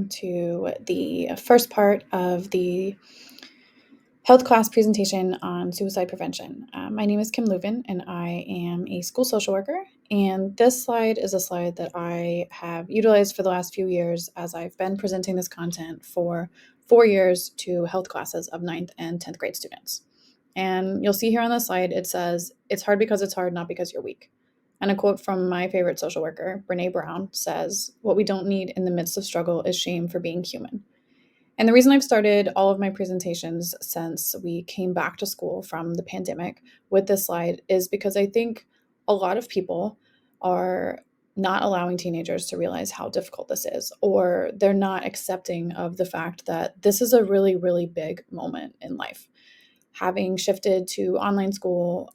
welcome to the first part of the health class presentation on suicide prevention. My name is Kim Leuven, and I am a school social worker. And this slide is a slide that I have utilized for the last few years as I've been presenting this content for 4 years to health classes of 9th and 10th grade students. And you'll see here on the slide, it says, "It's hard because it's hard, not because you're weak." And a quote from my favorite social worker, Brene Brown, says, "What we don't need in the midst of struggle is shame for being human." And the reason I've started all of my presentations since we came back to school from the pandemic with this slide is because I think a lot of people are not allowing teenagers to realize how difficult this is, or they're not accepting of the fact that this is a really, really big moment in life. Having shifted to online school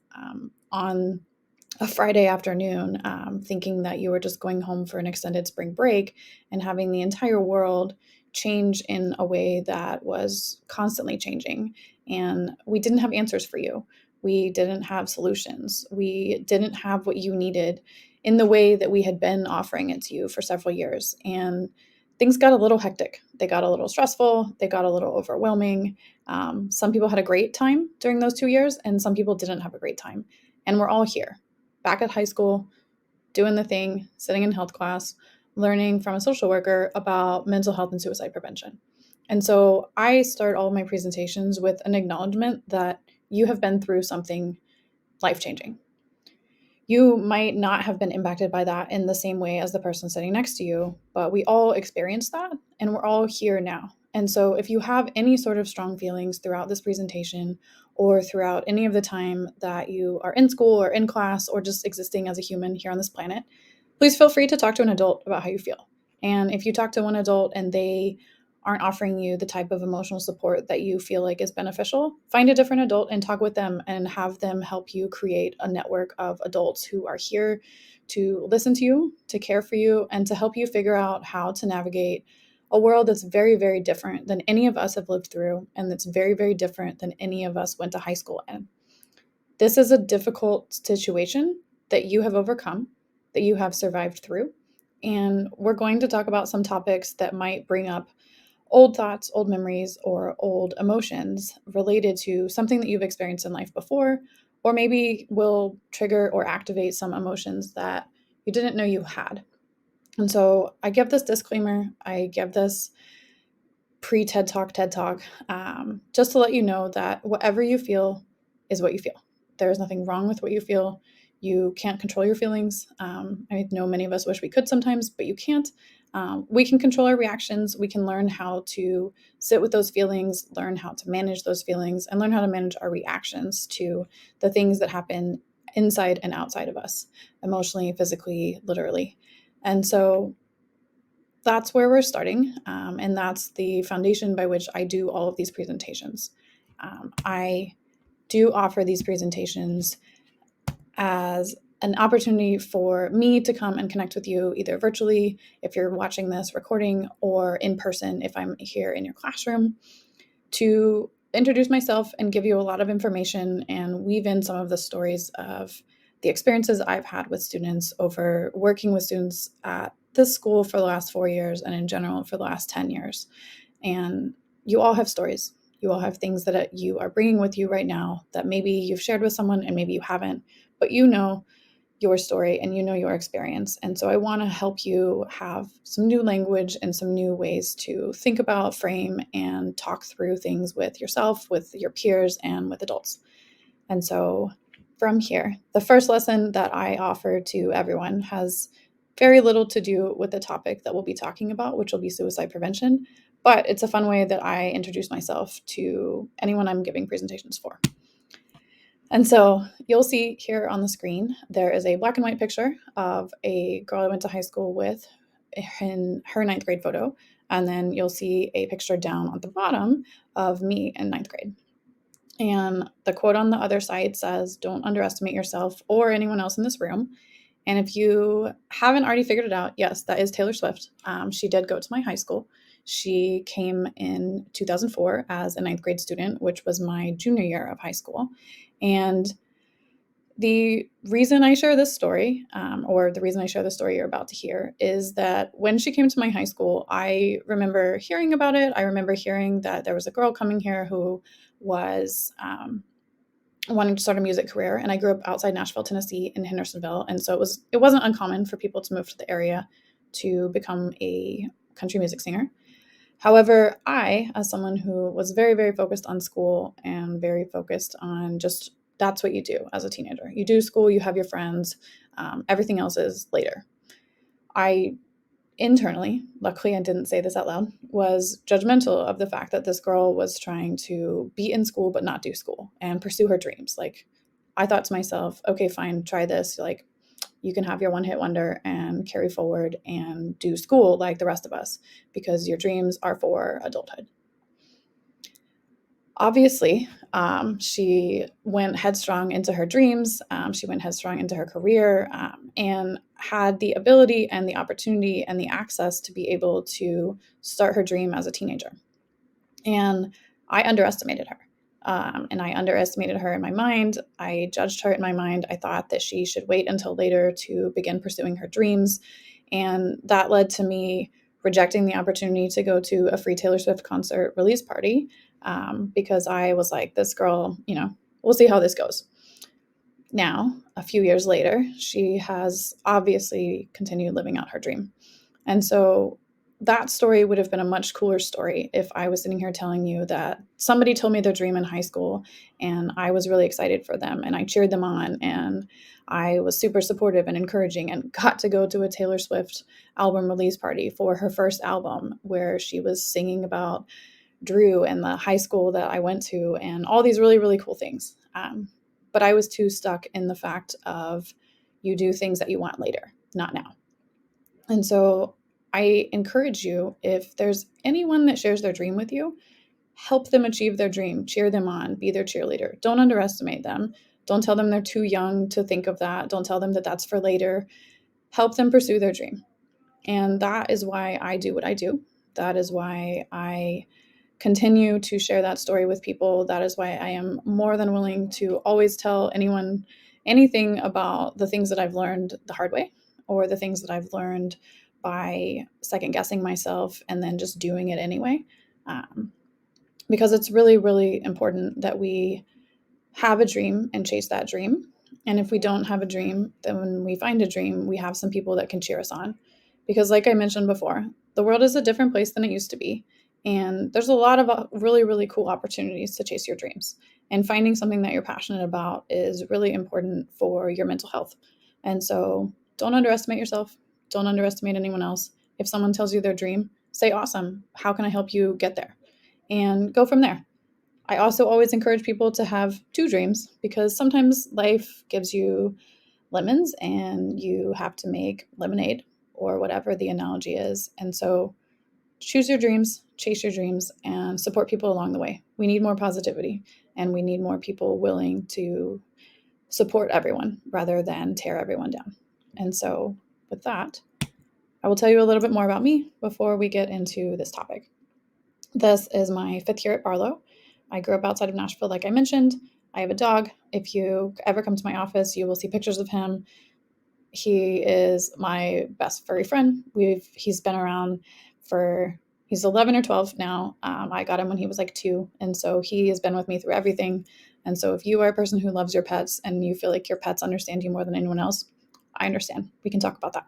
on a Friday afternoon, thinking that you were just going home for an extended spring break and having the entire world change in a way that was constantly changing. And we didn't have answers for you. We didn't have solutions. We didn't have what you needed in the way that we had been offering it to you for several years. And things got a little hectic. They got a little stressful. They got a little overwhelming. Some people had a great time during those 2 years, and some people didn't have a great time. And we're all here back at high school, doing the thing, sitting in health class, learning from a social worker about mental health and suicide prevention. And so I start all of my presentations with an acknowledgement that you have been through something life-changing. You might not have been impacted by that in the same way as the person sitting next to you, but we all experienced that, and we're all here now. And so if you have any sort of strong feelings throughout this presentation or throughout any of the time that you are in school or in class or just existing as a human here on this planet, please feel free to talk to an adult about how you feel. And if you talk to one adult and they aren't offering you the type of emotional support that you feel like is beneficial, find a different adult and talk with them and have them help you create a network of adults who are here to listen to you, to care for you, and to help you figure out how to navigate a world that's very, very different than any of us have lived through, and that's very, very different than any of us went to high school in. This is a difficult situation that you have overcome, that you have survived through, and we're going to talk about some topics that might bring up old thoughts, old memories, or old emotions related to something that you've experienced in life before, or maybe will trigger or activate some emotions that you didn't know you had. And so I give this disclaimer, I give this pre-TED Talk, TED Talk, just to let you know that whatever you feel is what you feel. There is nothing wrong with what you feel. You can't control your feelings. I know many of us wish we could sometimes, but you can't. We can control our reactions. We can learn how to sit with those feelings, learn how to manage those feelings, and learn how to manage our reactions to the things that happen inside and outside of us, emotionally, physically, literally. And so that's where we're starting, and that's the foundation by which I do all of these presentations. I do offer these presentations as an opportunity for me to come and connect with you, either virtually if you're watching this recording, or in person if I'm here in your classroom, to introduce myself and give you a lot of information and weave in some of the stories of the experiences I've had with students over working with students at this school for the last 4 years and in general for the last 10 years. And you all have stories. You all have things that you are bringing with you right now that maybe you've shared with someone and maybe you haven't, but you know your story and you know your experience. And so I want to help you have some new language and some new ways to think about, frame, and talk through things with yourself, with your peers, and with adults. And so from here, the first lesson that I offer to everyone has very little to do with the topic that we'll be talking about, which will be suicide prevention, but it's a fun way that I introduce myself to anyone I'm giving presentations for. And so you'll see here on the screen, there is a black and white picture of a girl I went to high school with in her 9th grade photo. And then you'll see a picture down at the bottom of me in 9th grade. And the quote on the other side says, "Don't underestimate yourself or anyone else in this room." And if you haven't already figured it out, yes, that is Taylor Swift. She did go to my high school. She came in 2004 as a 9th grade student, which was my junior year of high school. And The reason I share this story, or the reason I share the story you're about to hear, is that when she came to my high school, I remember hearing about it. I remember hearing that there was a girl coming here who was wanting to start a music career, and I grew up outside Nashville, Tennessee, in Hendersonville, and so it wasn't uncommon for people to move to the area to become a country music singer. However, I, as someone who was very, very focused on school and very focused on just that's what you do as a teenager. You do school, you have your friends, everything else is later. I internally, luckily I didn't say this out loud, was judgmental of the fact that this girl was trying to be in school but not do school and pursue her dreams. Like, I thought to myself, okay, fine, try this. Like, you can have your one hit wonder and carry forward and do school like the rest of us because your dreams are for adulthood. Obviously, she went headstrong into her dreams. She went headstrong into her career and had the ability and the opportunity and the access to be able to start her dream as a teenager. And I underestimated her. And I underestimated her in my mind. I judged her in my mind. I thought that she should wait until later to begin pursuing her dreams. And that led to me rejecting the opportunity to go to a free Taylor Swift concert release party because I was like, this girl, we'll see how this goes. Now, a few years later, she has obviously continued living out her dream. And so that story would have been a much cooler story if I was sitting here telling you that somebody told me their dream in high school and I was really excited for them and I cheered them on and I was super supportive and encouraging and got to go to a Taylor Swift album release party for her first album where she was singing about Drew and the high school that I went to and all these really, really cool things. But I was too stuck in the fact of you do things that you want later, not now. And so I encourage you, if there's anyone that shares their dream with you, help them achieve their dream, cheer them on, be their cheerleader. Don't underestimate them. Don't tell them they're too young to think of that. Don't tell them that that's for later. Help them pursue their dream. And that is why I do what I do. That is why I continue to share that story with people. That is why I am more than willing to always tell anyone anything about the things that I've learned the hard way or the things that I've learned by second guessing myself and then just doing it anyway. Because it's really, really important that we have a dream and chase that dream. And if we don't have a dream, then when we find a dream, we have some people that can cheer us on. Because, like I mentioned before, the world is a different place than it used to be. And there's a lot of really, really cool opportunities to chase your dreams. And finding something that you're passionate about is really important for your mental health. And so don't underestimate yourself. Don't underestimate anyone else. If someone tells you their dream, say, awesome. How can I help you get there? And go from there. I also always encourage people to have two dreams because sometimes life gives you lemons and you have to make lemonade or whatever the analogy is. And so choose your dreams, chase your dreams, and support people along the way. We need more positivity and we need more people willing to support everyone rather than tear everyone down. And so, with that, I will tell you a little bit more about me before we get into this topic. This is my 5th year at Barlow. I grew up outside of Nashville, like I mentioned. I have a dog. If you ever come to my office, you will see pictures of him. He is my best furry friend. He's been around he's 11 or 12 now. I got him when he was like 2, and so he has been with me through everything. And so if you are a person who loves your pets and you feel like your pets understand you more than anyone else, I understand. We can talk about that.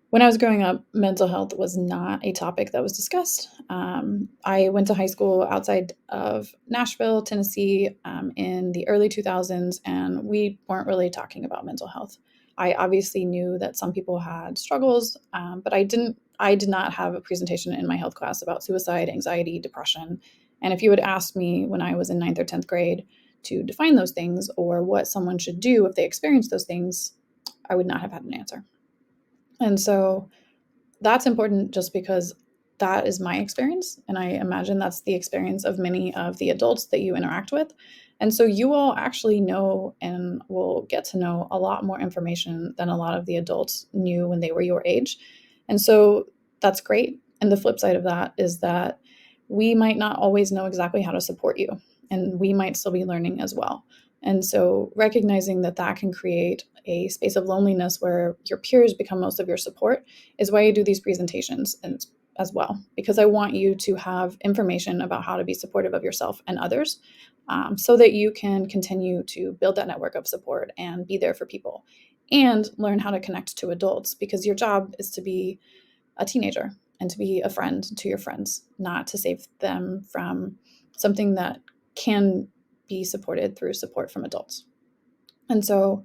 When I was growing up, mental health was not a topic that was discussed. I went to high school outside of Nashville, Tennessee, in the early 2000s, and we weren't really talking about mental health. I obviously knew that some people had struggles, but I did not have a presentation in my health class about suicide, anxiety, depression. And if you had asked me when I was in 9th or 10th grade to define those things or what someone should do if they experience those things, I would not have had an answer. And so that's important just because that is my experience. And I imagine that's the experience of many of the adults that you interact with. And so you all actually know and will get to know a lot more information than a lot of the adults knew when they were your age. And so that's great. And the flip side of that is that we might not always know exactly how to support you, and we might still be learning as well. And so recognizing that that can create a space of loneliness where your peers become most of your support is why I do these presentations as well, because I want you to have information about how to be supportive of yourself and others, so that you can continue to build that network of support and be there for people and learn how to connect to adults, because your job is to be a teenager and to be a friend to your friends, not to save them from something that can be supported through support from adults. And so,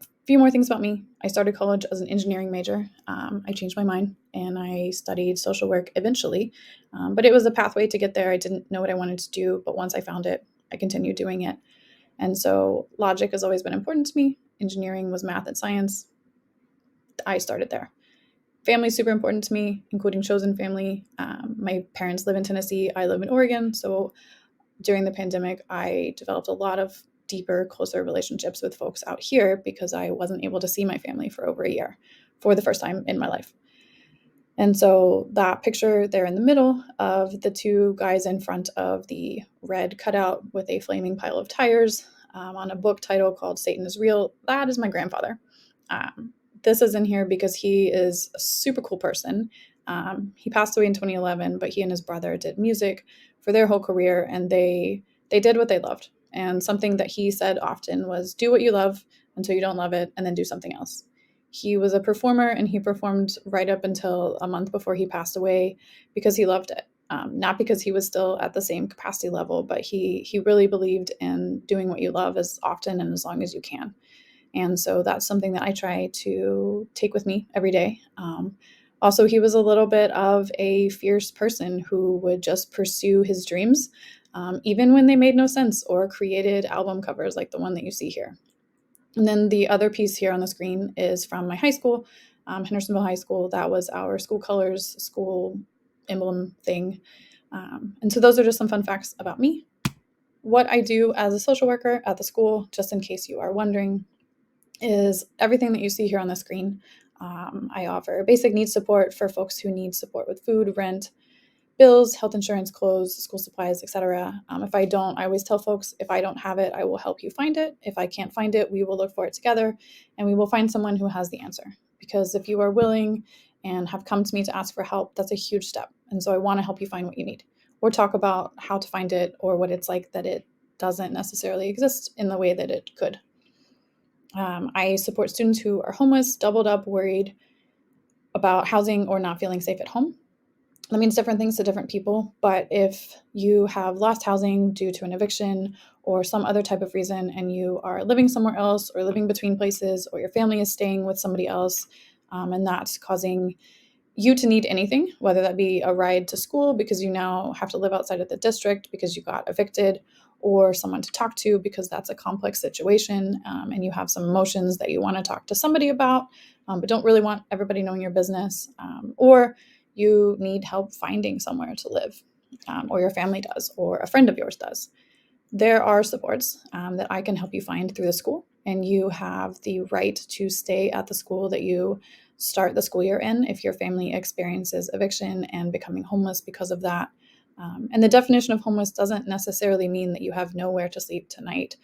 a few more things about me. I started college as an engineering major. I changed my mind and I studied social work eventually, but it was a pathway to get there. I didn't know what I wanted to do, but once I found it, I continued doing it. And so, logic has always been important to me. Engineering was math and science. I started there. Family is super important to me, including chosen family. My parents live in Tennessee. I live in Oregon. So during the pandemic, I developed a lot of deeper, closer relationships with folks out here because I wasn't able to see my family for over a year for the first time in my life. And so that picture there in the middle of the two guys in front of the red cutout with a flaming pile of tires, on a book title called Satan is Real, that is my grandfather. This is in here because he is a super cool person. He passed away in 2011, but he and his brother did music for their whole career, and they did what they loved. And something that he said often was, do what you love until you don't love it, and then do something else. He was a performer, and he performed right up until a month before he passed away because he loved it. Not because he was still at the same capacity level, but he really believed in doing what you love as often and as long as you can. And so that's something that I try to take with me every day. Also, he was a little bit of a fierce person who would just pursue his dreams, even when they made no sense, or created album covers like the one that you see here. And then the other piece here on the screen is from my high school, Hendersonville High School. That was our school colors, school emblem thing. And so those are just some fun facts about me. What I do as a social worker at the school, just in case you are wondering, is everything that you see here on the screen. I offer basic needs support for folks who need support with food, rent, bills, health insurance, clothes, school supplies, etc. If I don't, I always tell folks, if I don't have it, I will help you find it. If I can't find it, we will look for it together, and we will find someone who has the answer. Because if you are willing and have come to me to ask for help, that's a huge step. And so I want to help you find what you need, or talk about how to find it, or what it's like that it doesn't necessarily exist in the way that it could. I support students who are homeless, doubled up, worried about housing, or not feeling safe at home. That means different things to different people, but if you have lost housing due to an eviction or some other type of reason, and you are living somewhere else or living between places, or your family is staying with somebody else, and that's causing you to need anything, whether that be a ride to school because you now have to live outside of the district because you got evicted, or someone to talk to because that's a complex situation, and you have some emotions that you want to talk to somebody about, but don't really want everybody knowing your business, or you need help finding somewhere to live, or your family does, or a friend of yours does. There are supports that I can help you find through the school, and you have the right to stay at the school that you start the school year in if your family experiences eviction and becoming homeless because of that. And the definition of homeless doesn't necessarily mean that you have nowhere to sleep tonight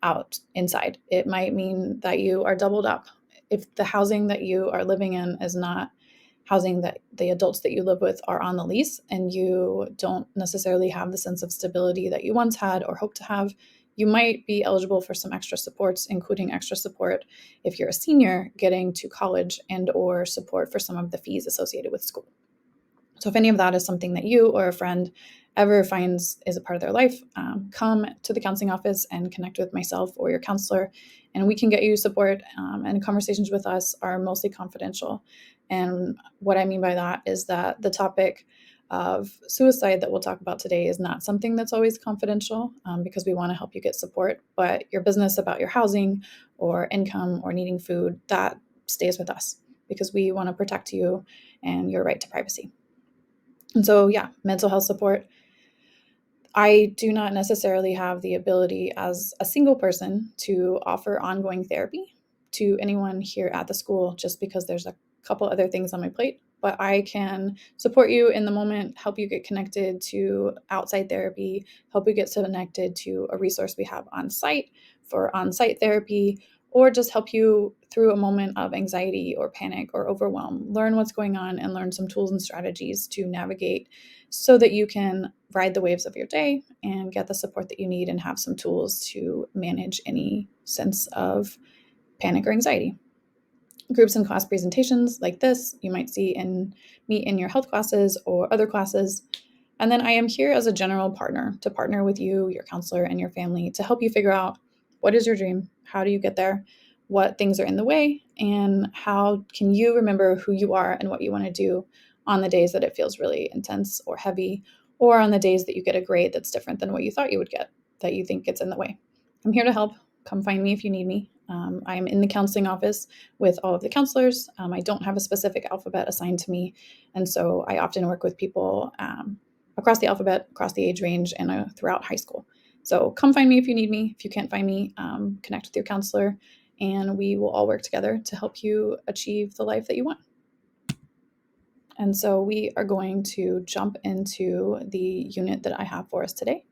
out inside. It might mean that you are doubled up. If the housing that you are living in is not housing that the adults that you live with are on the lease, and you don't necessarily have the sense of stability that you once had or hope to have, you might be eligible for some extra supports, including extra support if you're a senior getting to college, and or support for some of the fees associated with school. So if any of that is something that you or a friend ever finds is a part of their life, come to the counseling office and connect with myself or your counselor, and we can get you support. And conversations with us are mostly confidential. And what I mean by that is that the topic of suicide that we'll talk about today is not something that's always confidential, because we want to help you get support. But your business about your housing or income or needing food, that stays with us because we want to protect you and your right to privacy. And so, yeah, mental health support. I do not necessarily have the ability as a single person to offer ongoing therapy to anyone here at the school, just because there's a couple other things on my plate. But I can support you in the moment, help you get connected to outside therapy, help you get connected to a resource we have on site for on-site therapy, or just help you through a moment of anxiety or panic or overwhelm. Learn what's going on and learn some tools and strategies to navigate so that you can ride the waves of your day and get the support that you need and have some tools to manage any sense of panic or anxiety. Groups and class presentations like this you might see me in your health classes or other classes. And then I am here as a general partner to partner with you, your counselor, and your family to help you figure out what is your dream, how do you get there, what things are in the way, and how can you remember who you are and what you want to do on the days that it feels really intense or heavy, or on the days that you get a grade that's different than what you thought you would get, that you think gets in the way. I'm here to help. Come find me if you need me. I'm in the counseling office with all of the counselors. I don't have a specific alphabet assigned to me, and so I often work with people across the alphabet, across the age range, and throughout high school. So come find me if you need me. If you can't find me, connect with your counselor, and we will all work together to help you achieve the life that you want. And so we are going to jump into the unit that I have for us today.